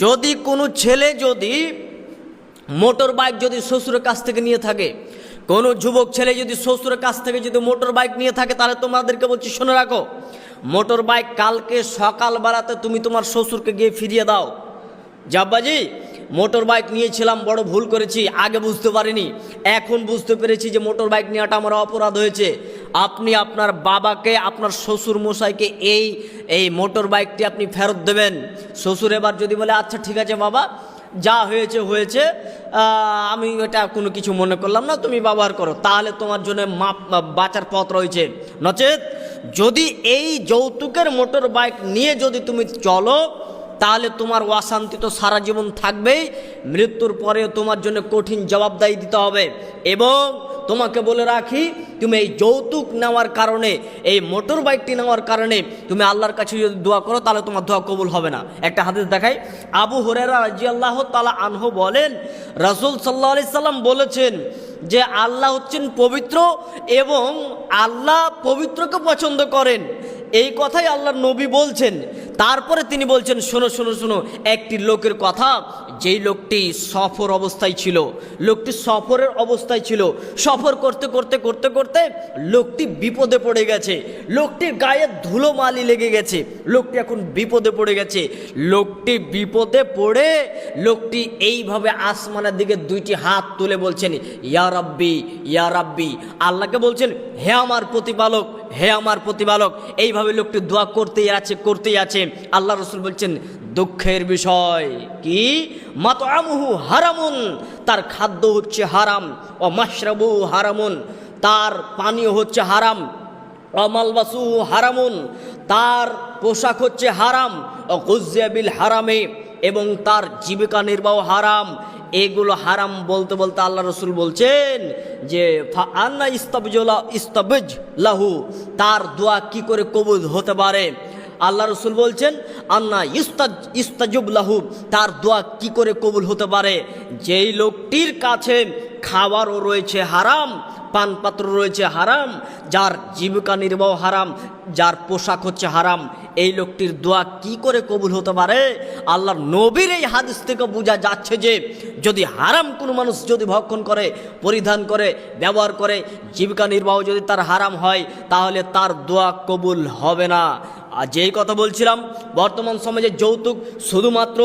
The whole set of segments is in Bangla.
যদি কোনো ছেলে যদি মোটর বাইক যদি শ্বশুরের কাছ থেকে নিয়ে থাকে, কোনো যুবক ছেলে যদি শ্বশুরের কাছ থেকে যদি মোটর বাইক নিয়ে থাকে, তাহলে তোমাদেরকে বলছি শুনে রাখো, মোটর বাইক কালকে সকালবেলাতে তুমি তোমার শ্বশুরকে গিয়ে ফিরিয়ে দাও। জাব্বাজি, মোটর বাইক নিয়েছিলাম, বড় ভুল করেছি, আগে বুঝতে পারিনি, এখন বুঝতে পেরেছি যে মোটর বাইক নেওয়াটা আমার অপরাধ হয়েছে। আপনি আপনার বাবাকে, আপনার শ্বশুর মশাইকে এই মোটর বাইকটি আপনি ফেরত দেবেন। শ্বশুর এবার যদি বলে আচ্ছা ঠিক আছে বাবা, যা হয়েছে হয়েছে, আমি এটা কোনো কিছু মনে করলাম না, তুমি ব্যবহার করো, তাহলে তোমার জন্য বাঁচার পথ রয়েছে। নচেত যদি এই যৌতুকের মোটর বাইক নিয়ে যদি তুমি চলো, তাহলে তোমার অশান্তি তো সারা জীবন থাকবেই, মৃত্যুর পরেও তোমার জন্য কঠিন জবাবদাহি দিতে হবে। এবং তোমাকে বলে রাখি, তুমি এই যৌতুক নেওয়ার কারণে, এই মোটর বাইকটি নেওয়ার কারণে তুমি আল্লাহর কাছে যদি দোয়া করো, তাহলে তোমার দোয়া কবুল হবে না। একটা হাদিস দেখাই, আবু হুরায়রা রাদিয়াল্লাহু তাআলা আনহু বলেন, রাসূল সাল্লাল্লাহু আলাইহি সাল্লাম বলেছেন যে আল্লাহ হচ্ছেন পবিত্র এবং আল্লাহ পবিত্রকে পছন্দ করেন। এই কথাই আল্লাহর নবী বলছেন। তারপরে তিনি বলছেন, শোনো শোনো শোনো, একটি লোকের কথা, যেই লোকটি সফর অবস্থায় ছিল, লোকটি সফরের অবস্থায় ছিল, সফর করতে করতে করতে করতে লোকটি বিপদে পড়ে গেছে, লোকটির গায়ে ধুলোমালি লেগে গেছে, লোকটি এখন বিপদে পড়ে গেছে। লোকটি বিপদে পড়ে লোকটি এইভাবে আসমানের দিকে দুইটি হাত তুলে বলছেন, ইয়া রাব্বি ইয়া রাব্বি, আল্লাহকে বলছেন হে আমার প্রতিপালক, হে আমার প্রতিপালক। এইভাবে লোকটি দোয়া করতেই আছে করতেই আছে। আল্লাহ রাসূল বলছেন দুঃখের বিষয় কি, মাতআমুহু হারামুন, তার খাদ্য হচ্ছে হারাম, ও মাশরাবুহু হারামুন, তার পানীয় হচ্ছে হারাম, ও মালবাসুহু হারামুন, তার পোশাক হচ্ছে হারাম, ও গুযিয়া বিল হারামে, এবং তার জীবিকা নির্বাহ হারাম। এগুলো হারাম বলতে বলতে আল্লাহ রসুল বলছেন যে আন্না ইস্তাবিজ লাহু, তার দোয়া কি করে কবুল হতে পারে। আল্লাহ রসুল বলছেন আন্না ইস্তাজুব লাহু, তার দোয়া কি করে কবুল হতে পারে। যেই লোকটির কাছে খাবারও রয়েছে হারাম, পানপাত্র রয়েছে হারাম, যার জীবিকা নির্বাহ হারাম, যার পোশাক হচ্ছে হারাম, এই লোকটির দোয়া কি করে কবুল হতে পারে। আল্লাহর নবীর এই হাদিস থেকে বোঝা যাচ্ছে যে যদি হারাম কোনো মানুষ যদি ভক্ষণ করে, পরিধান করে, ব্যবহার করে, জীবিকা নির্বাহ যদি তার হারাম হয়, তাহলে তার দোয়া কবুল হবে না। আর যেই কথা বলছিলাম, বর্তমান সমাজে যৌতুক শুধুমাত্র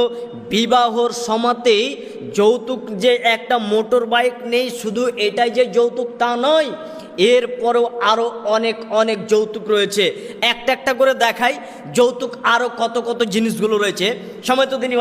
বিবাহর সময়তেই যৌতুক, যে একটা মোটর বাইক নেই শুধু এটাই যে যৌতুক তা নয়, এরপরেও আরও অনেক অনেক যৌতুক রয়েছে। একটা একটা করে দেখাই যৌতুক আরও কত কত জিনিসগুলো রয়েছে। সময় তো দিনই